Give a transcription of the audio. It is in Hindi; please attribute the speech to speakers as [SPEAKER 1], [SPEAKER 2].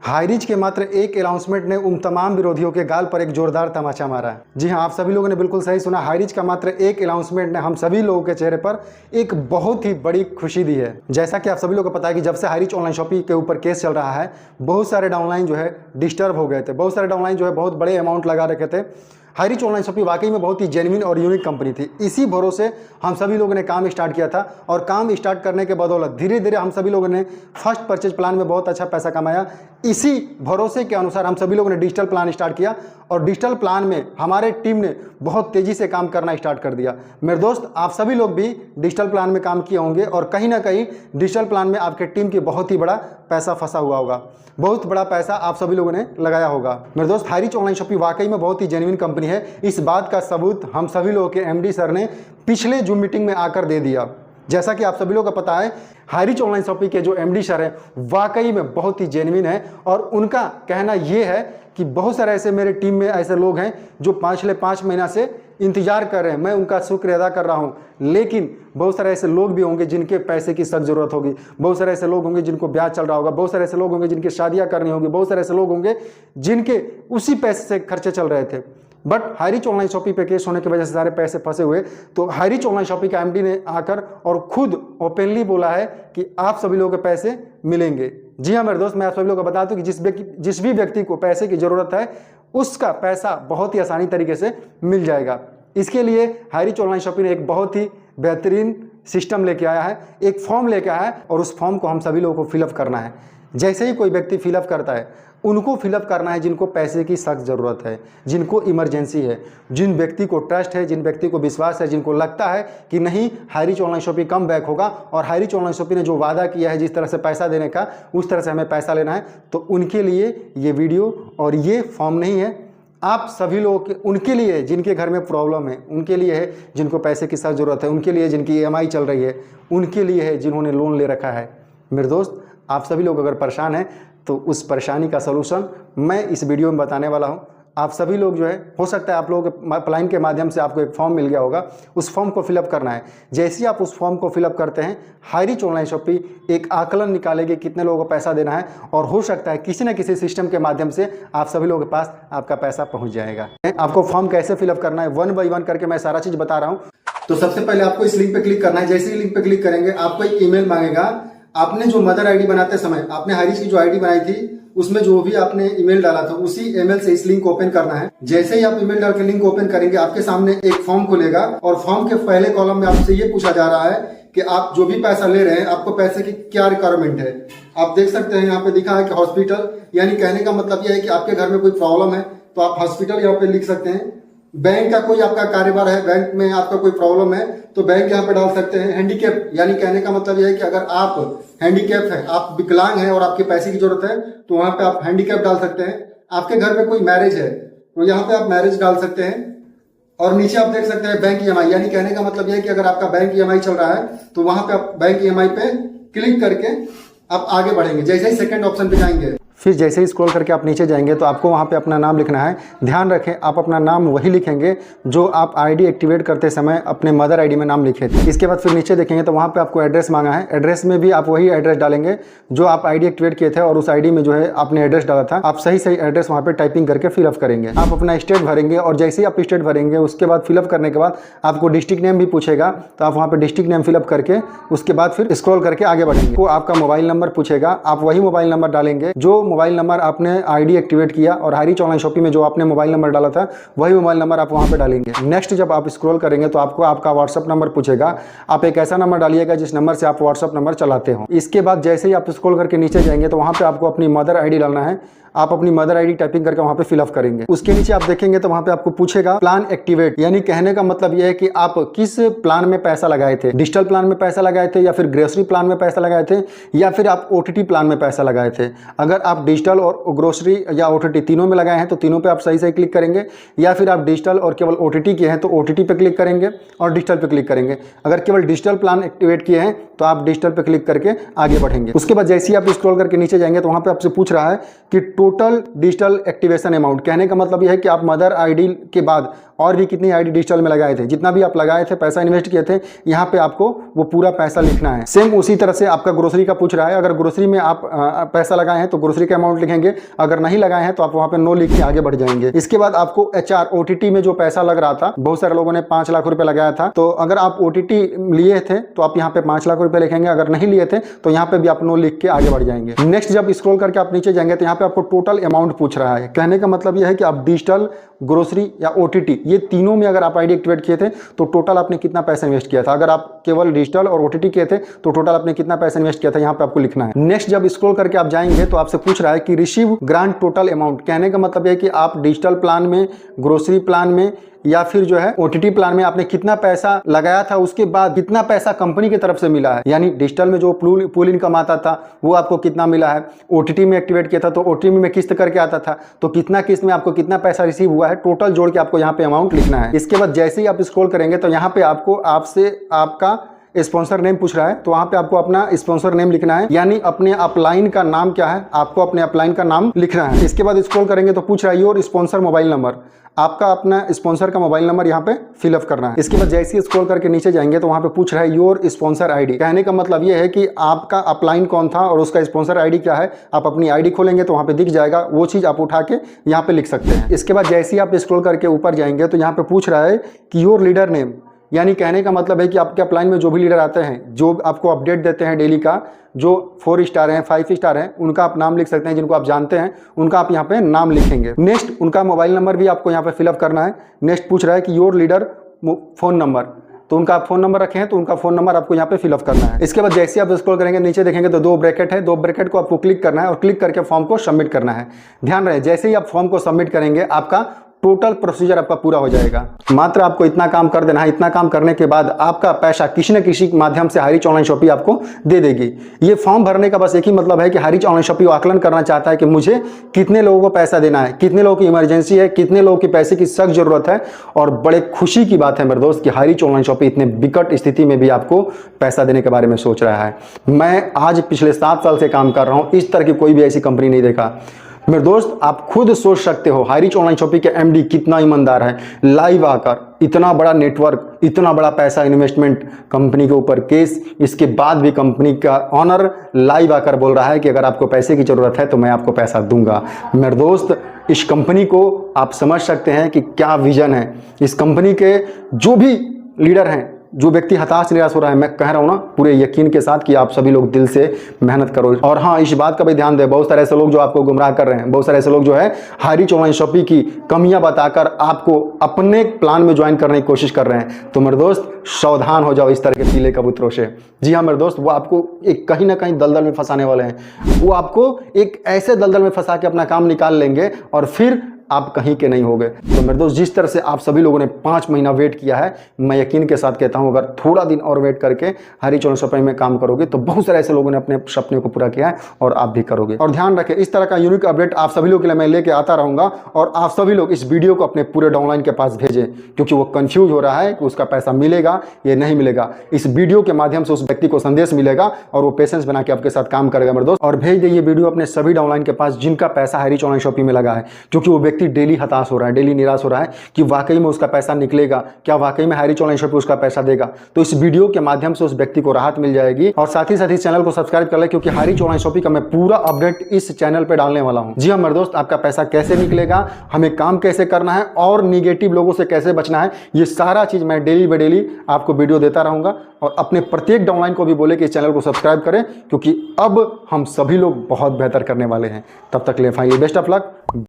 [SPEAKER 1] हाईरिच के मात्र एक अनाउंसमेंट ने उन तमाम विरोधियों के गाल पर एक जोरदार तमाचा मारा है। जी हां, आप सभी लोगों ने बिल्कुल सही सुना। हाईरिच का मात्र एक अनाउंसमेंट ने हम सभी लोगों के चेहरे पर एक बहुत ही बड़ी खुशी दी है। जैसा कि आप सभी लोगों को पता है कि जब से हाईरिच ऑनलाइन शॉपिंग के ऊपर केस चल रहा है, बहुत सारे डाउनलाइन जो है डिस्टर्ब हो गए थे, बहुत सारे डाउनलाइन जो है बहुत बड़े अमाउंट लगा रखे थे। हाईरिच ऑनलाइन शॉपिंग वाकई में बहुत ही जेन्युइन और यूनिक कंपनी थी। इसी भरोसे हम सभी लोगों ने काम स्टार्ट किया था और काम स्टार्ट करने के बदौलत धीरे धीरे हम सभी लोगों ने फर्स्ट परचेज प्लान में बहुत अच्छा पैसा कमाया। इसी भरोसे के अनुसार हम सभी लोगों ने डिजिटल प्लान स्टार्ट किया और डिजिटल प्लान में हमारे टीम ने बहुत तेज़ी से काम करना स्टार्ट कर दिया। मेरे दोस्त, आप सभी लोग भी डिजिटल प्लान में काम किए होंगे और कहीं ना कहीं डिजिटल प्लान में आपके टीम की बहुत ही बड़ा पैसा फंसा हुआ होगा, बहुत बड़ा पैसा आप सभी लोगों ने लगाया होगा। मेरे दोस्त, हाईरिच ऑनलाइन शॉपिंग वाकई में बहुत ही जेन्युइन कंपनी है। इस बात का सबूत हम सभी लोगों के एमडी सर ने पिछले जूम मीटिंग में आकर दे दिया। जैसा कि आप सभी लोगों को पता है, हाईरिच ऑनलाइन शॉपिंग के जो एमडी सर है वाकई में बहुत ही जेन्युइन है और उनका कहना यह है कि बहुत सारे ऐसे मेरे टीम में ऐसे लोग हैं जो पिछले 5 महीना से इंतजार कर रहे हैं। मैं उनका शुक्र अदा कर रहा हूं, लेकिन बहुत सारे ऐसे लोग भी होंगे जिनके पैसे की सख्त जरूरत होगी, बहुत सारे ऐसे लोग होंगे जिनको ब्याज चल रहा होगा, बहुत सारे ऐसे लोग होंगे जिनकी शादियां करनी होगी, बहुत सारे ऐसे लोग होंगे जिनके उसी पैसे से खर्चे चल रहे थे। बट हाईरिच ऑनलाइन शॉपिंग पे केस होने की वजह से सारे पैसे फंसे हुए। तो हाईरिच ऑनलाइन शॉपिंग का एमडी ने आकर और खुद ओपनली बोला है कि आप सभी लोगों के पैसे मिलेंगे। जी हाँ मेरे दोस्त, मैं आप सभी लोगों को बता दूं कि जिस भी व्यक्ति को पैसे की जरूरत है उसका पैसा बहुत ही आसानी तरीके से मिल जाएगा। इसके लिए हाईरिच ऑनलाइन शॉपिंग ने एक बहुत ही बेहतरीन सिस्टम लेके आया है, एक फॉर्म लेके आया है और उस फॉर्म को हम सभी लोगों को फिलअप करना है। जैसे ही कोई व्यक्ति फिलअप करता है, उनको फिलअप करना है जिनको पैसे की सख्त ज़रूरत है, जिनको इमरजेंसी है, जिन व्यक्ति को ट्रस्ट है, जिन व्यक्ति को विश्वास है, जिनको लगता है कि नहीं Highrich online shopping come back होगा और हाईरिच ऑनलाइन शॉपिंग ने जो वादा किया है जिस तरह से पैसा देने का उस तरह से हमें पैसा लेना है, तो उनके लिए ये वीडियो और ये फॉर्म नहीं है। आप सभी लोग उनके लिए जिनके घर में प्रॉब्लम है, उनके लिए है जिनको पैसे की सख्त ज़रूरत है, उनके लिए जिनकी EMI चल रही है, उनके लिए है जिन्होंने लोन ले रखा है। मेरे दोस्त, आप सभी लोग अगर परेशान हैं तो उस परेशानी का सलूशन मैं इस वीडियो में बताने वाला हूं। आप सभी लोग जो है, हो सकता है आप लोगों के अपलाइन के माध्यम से आपको एक फॉर्म मिल गया होगा, उस फॉर्म को फिलअप करना है। जैसे ही आप उस फॉर्म को फिलअप करते हैं, हाईरिच ऑनलाइन शॉपिंग एक आकलन निकालेगी कितने लोगों को पैसा देना है और हो सकता है किसी न किसी सिस्टम के माध्यम से आप सभी लोगों के पास आपका पैसा पहुंच जाएगा। आपको फॉर्म कैसे फिलअप करना है 1 बाय 1 करके मैं सारा चीज़ बता रहा हूँ। तो सबसे पहले आपको इस लिंक पर क्लिक करना है। जैसे ही लिंक पर क्लिक करेंगे आपको एक ईमेल मांगेगा। आपने जो मदर आईडी बनाते समय आपने हाईरिच की जो आईडी बनाई थी उसमें जो भी आपने ईमेल डाला था उसी ईमेल से इस लिंक को ओपन करना है। जैसे ही आप ईमेल डाल के लिंक ओपन करेंगे, आपके सामने एक फॉर्म खुलेगा और फॉर्म के पहले कॉलम में आपसे ये पूछा जा रहा है कि आप जो भी पैसा ले रहे हैं आपको पैसे की क्या रिक्वायरमेंट है। आप देख सकते हैं यहाँ पे लिखा है कि हॉस्पिटल, यानी कहने का मतलब यह है कि आपके घर में कोई प्रॉब्लम है तो आप हॉस्पिटल यहाँ पे लिख सकते हैं। बैंक का कोई आपका कारोबार है, बैंक में आपका कोई प्रॉब्लम है तो बैंक यहाँ पे डाल सकते हैं। हैंडीकैप, यानी कहने का मतलब यह है कि अगर आप हैंडीकैप है, आप विकलांग हैं और आपके पैसे की जरूरत है तो वहां पे आप हैंडीकैप डाल सकते हैं। आपके घर में कोई मैरिज है तो यहाँ पे आप मैरिज डाल सकते हैं। और नीचे आप देख सकते हैं बैंक EMI, यानी कहने का मतलब यह है कि अगर आपका बैंक EMI चल रहा है तो वहां पे आप बैंक EMI पे क्लिक करके आप आगे बढ़ेंगे। जैसे ही सेकंड ऑप्शन पे जाएंगे, फिर जैसे ही स्क्रॉल करके आप नीचे जाएंगे तो आपको वहाँ पे अपना नाम लिखना है। ध्यान रखें, आप अपना नाम वही लिखेंगे जो आप आईडी एक्टिवेट करते समय अपने मदर आईडी में नाम लिखे थे। इसके बाद फिर नीचे देखेंगे तो वहाँ पे आपको एड्रेस मांगा है। एड्रेस में भी आप वही एड्रेस डालेंगे जो आप आईडी एक्टिवेट किए थे और उस आईडी में जो है आपने एड्रेस डाला था। आप सही एड्रेस वहाँ पे टाइपिंग करके फिलअप करेंगे। आप अपना स्टेट भरेंगे और जैसे ही आप स्टेट भरेंगे उसके बाद फिलअप करने के बाद आपको डिस्ट्रिक्ट नेम भी पूछेगा तो आप वहाँ पे डिस्ट्रिक्ट नेम फिलअप करके उसके बाद फिर स्क्रॉल करके आगे बढ़ेंगे। वो आपका मोबाइल नंबर पूछेगा, आप वही मोबाइल नंबर डालेंगे जो मोबाइल नंबर आपने आईडी एक्टिवेट किया और हाईरिच ऑनलाइन शॉपिंग में जो आपने मोबाइल नंबर डाला था वही मोबाइल नंबर आप वहां पे डालेंगे। नेक्स्ट जब आप स्क्रॉल करेंगे तो आपको आपका व्हाट्सएप नंबर पूछेगा। आप एक ऐसा नंबर डालिएगा जिस नंबर से आप व्हाट्सएप नंबर चलाते हो। इसके बाद जैसे ही आप स्क्रॉल करके नीचे जाएंगे तो वहां पे आपको अपनी मदर आईडी डालना है। आप अपनी मदर आईडी टाइपिंग करके वहां पे फिलअप करेंगे। उसके नीचे आप देखेंगे तो वहां पे आपको पूछेगा प्लान एक्टिवेट, यानी कहने का मतलब यह है कि आप किस प्लान में पैसा लगाए थे। डिजिटल प्लान में पैसा लगाए थे या फिर ग्रोसरी प्लान में पैसा लगाए थे या फिर आप OTT प्लान में पैसा लगाए थे। अगर आप डिजिटल और ग्रोसरी या OTT तीनों में लगाए हैं तो तीनों पे आप सही से क्लिक करेंगे, या फिर आप डिजिटल और केवल OTT किए हैं तो OTT पे क्लिक करेंगे और डिजिटल पे क्लिक करेंगे। अगर केवल डिजिटल प्लान एक्टिवेट किए हैं तो आप डिजिटल पे क्लिक करके आगे बढ़ेंगे। उसके बाद जैसे ही आप स्क्रॉल करके नीचे जाएंगे तो वहां पे आपसे पूछ रहा है कि टोटल डिजिटल एक्टिवेशन अमाउंट, कहने का मतलब यह है कि आप मदर आईडी के बाद और भी कितनी आईडी डिजिटल में लगाए थे, जितना भी आप लगाए थे, पैसा इन्वेस्ट किए थे, यहाँ पे आपको वो पूरा पैसा लिखना है। सेम उसी तरह से आपका ग्रोसरी का पूछ रहा है, अगर ग्रोसरी में आप पैसा लगाए हैं तो ग्रोसरी का अमाउंट लिखेंगे, अगर नहीं लगाए हैं तो आप वहाँ पे नो लिख के आगे बढ़ जाएंगे। इसके बाद आपको HR OTT में जो पैसा लग रहा था, बहुत सारे लोगों ने 5 लाख रुपए लगाया था, तो अगर आप OTT लिए थे तो आप यहाँ पे 5 लाख रुपए लिखेंगे, अगर नहीं लिए थे तो यहाँ पे भी आप नो लिख के आगे बढ़ जाएंगे। नेक्स्ट जब स्क्रॉल करके आप नीचे जाएंगे तो यहाँ पे आपको टोटल अमाउंट पूछ रहा है। कहने का मतलब यह है कि आप डिजिटल, ग्रोसरी या OTT ये तीनों में अगर आप आईडी एक्टिवेट किए थे तो टोटल आपने कितना पैसा इन्वेस्ट किया था। अगर आप केवल डिजिटल और OTT किए थे तो टोटल आपने कितना पैसा इन्वेस्ट किया था, यहाँ पे आपको लिखना है। नेक्स्ट जब स्क्रॉल करके आप जाएंगे तो आपसे पूछ रहा है कि रिसीव ग्रांट टोटल अमाउंट। कहने का मतलब है कि आप डिजिटल प्लान में, ग्रोसरी प्लान में या फिर जो है OTT प्लान में आपने कितना पैसा लगाया था, उसके बाद कितना पैसा कंपनी की तरफ से मिला है। यानी डिजिटल में जो पूल इनकम आता था वो आपको कितना मिला है, OTT में एक्टिवेट किया था तो OTT में किस्त करके आता था तो कितना किस्त में आपको कितना पैसा रिसीव हुआ है, टोटल जोड़ के आपको यहाँ पे अमाउंट लिखना है। इसके बाद जैसे ही आप स्क्रॉल करेंगे तो यहाँ पे आपको आपसे आपका स्पॉन्सर नेम पूछ रहा है, तो वहां पे आपको अपना स्पॉन्सर नेम लिखना है, यानी अपने अपलाइन का नाम क्या है, आपको अपने अपलाइन का नाम लिखना है। इसके बाद स्क्रॉल करेंगे तो पूछ रहा है योर स्पॉन्सर मोबाइल नंबर, आपका अपना स्पॉन्सर का मोबाइल नंबर यहाँ पे फिलअप करना है। इसके बाद जैसे ही स्क्रॉल करके नीचे जाएंगे तो वहां पे पूछ रहा है योर स्पॉन्सर आईडी। कहने का मतलब ये है कि आपका अपलाइन कौन था और उसका स्पॉन्सर आईडी क्या है। आप अपनी आईडी खोलेंगे तो वहां पे दिख जाएगा, वो चीज आप उठा के यहाँ पे लिख सकते हैं। इसके बाद जैसे ही आप स्क्रॉल करके ऊपर जाएंगे तो यहाँ पे पूछ रहा है कि योर लीडर नेम, यानी कहने का मतलब है कि आपके अपलाइन में जो भी लीडर आते हैं, जो आपको अपडेट देते हैं डेली का, जो 4 स्टार हैं, 5 स्टार हैं, उनका आप नाम लिख सकते हैं, जिनको आप जानते हैं उनका आप यहाँ पे नाम लिखेंगे। नेक्स्ट उनका मोबाइल नंबर भी आपको यहाँ पे फिलअप करना है। नेक्स्ट पूछ रहा है कि योर लीडर फोन नंबर, तो उनका आप फोन नंबर रखे हैं तो उनका फोन नंबर आपको यहाँ पे फिलअप करना है। इसके बाद जैसे आप स्क्रॉल करेंगे नीचे देखेंगे तो 2 ब्रैकेट है, 2 ब्रैकेट को आपको क्लिक करना है और क्लिक करके फॉर्म को सबमिट करना है। ध्यान रहे जैसे ही आप फॉर्म को सबमिट करेंगे आपका टोटल प्रोसीजर आपका पूरा हो जाएगा। मात्र आपको इतना काम कर देना है। इतना काम करने के बाद आपका पैसा किसी न किसी माध्यम से हाईरिच ऑनलाइन शॉपिंग आपको दे देगी। ये फॉर्म भरने का बस एक ही मतलब है कि हाईरिच ऑनलाइन शॉपिंग आकलन करना चाहता है कि मुझे कितने लोगों को पैसा देना है, कितने लोगों की इमरजेंसी है, कितने लोगों की पैसे की सख्त जरूरत है। और बड़े खुशी की बात है मेरे दोस्त कि हाईरिच ऑनलाइन शॉपिंग इतने विकट स्थिति में भी आपको पैसा देने के बारे में सोच रहा है। मैं आज पिछले 7 साल से काम कर रहा हूँ, इस तरह की कोई भी ऐसी कंपनी नहीं देखा। मेरे दोस्त आप खुद सोच सकते हो हाईरिच ऑनलाइन शॉपिंग के MD कितना ईमानदार है। लाइव आकर इतना बड़ा नेटवर्क, इतना बड़ा पैसा इन्वेस्टमेंट कंपनी के ऊपर केस, इसके बाद भी कंपनी का ऑनर लाइव आकर बोल रहा है कि अगर आपको पैसे की जरूरत है तो मैं आपको पैसा दूंगा। मेरे दोस्त इस कंपनी को आप समझ सकते हैं कि क्या विजन है। इस कंपनी के जो भी लीडर हैं, जो व्यक्ति हताश निराश हो रहा है, मैं कह रहा हूं ना पूरे यकीन के साथ कि आप सभी लोग दिल से मेहनत करो। और हाँ, इस बात का भी ध्यान दें, बहुत सारे ऐसे लोग जो आपको गुमराह कर रहे हैं, बहुत सारे ऐसे लोग जो है हाईरिच ऑनलाइन शॉपिंग की कमियां बताकर आपको अपने प्लान में ज्वाइन करने की कोशिश कर रहे हैं। तो मेरे दोस्त सावधान हो जाओ इस तरह के पीले कबूतरों से। जी हाँ मेरे दोस्त, वो आपको एक कहीं ना कहीं दलदल में फंसाने वाले हैं। वो आपको एक ऐसे दलदल में फंसा के अपना काम निकाल लेंगे और फिर आप कहीं के नहीं हो गए। तो मेरे दोस्त जिस तरह से आप सभी लोगों ने 5 महीना वेट किया है, मैं यकीन के साथ कहता हूं अगर थोड़ा दिन और वेट करके हाईरिच ऑनलाइन शॉपिंग में काम करोगे तो बहुत सारे ऐसे लोगों ने अपने सपने को पूरा किया है और आप भी करोगे। और ध्यान रखें इस तरह का यूनिक अपडेट आप सभी लोगों के लिए मैं लेके आता रहूंगा और आप सभी लोग इस वीडियो को अपने पूरे डाउनलाइन के पास भेजें, क्योंकि वो कंफ्यूज हो रहा है कि उसका पैसा मिलेगा या नहीं मिलेगा। इस वीडियो के माध्यम से उस व्यक्ति को संदेश मिलेगा और वो पेशेंस बना के आपके साथ काम करेगा मेरे दोस्त। और भेज दे ये वीडियो अपने सभी डाउनलाइन के पास जिनका पैसा हाईरिच ऑनलाइन शॉपिंग में लगा है, क्योंकि वो व्यक्ति डेली हताश हो रहा है, डेली निराश हो रहा है कि वाकई में उसका पैसा निकलेगा, क्या वाकई में हाईरिच ऑनलाइन शॉपिंग उसका पैसा देगा। तो इस वीडियो के माध्यम से उस व्यक्ति को राहत मिल जाएगी। और साथ ही इस चैनल को सब्सक्राइब कर ले, क्योंकि हाईरिच ऑनलाइन शॉपिंग का मैं पूरा अपडेट इस चैनल पे डालने वाला हूं। जी हाँ मेरे दोस्त, आपका पैसा कैसे निकलेगा, हमें काम कैसे करना है और निगेटिव लोगों से कैसे बचना है, ये सारा चीज मैं डेली बाय डेली आपको वीडियो देता रहूंगा। और अपने प्रत्येक डाउनलाइन को भी बोले कि इस चैनल को सब्सक्राइब करें, क्योंकि अब हम सभी लोग बहुत बेहतर करने वाले हैं। तब तक ले फाइनली बेस्ट ऑफ लक।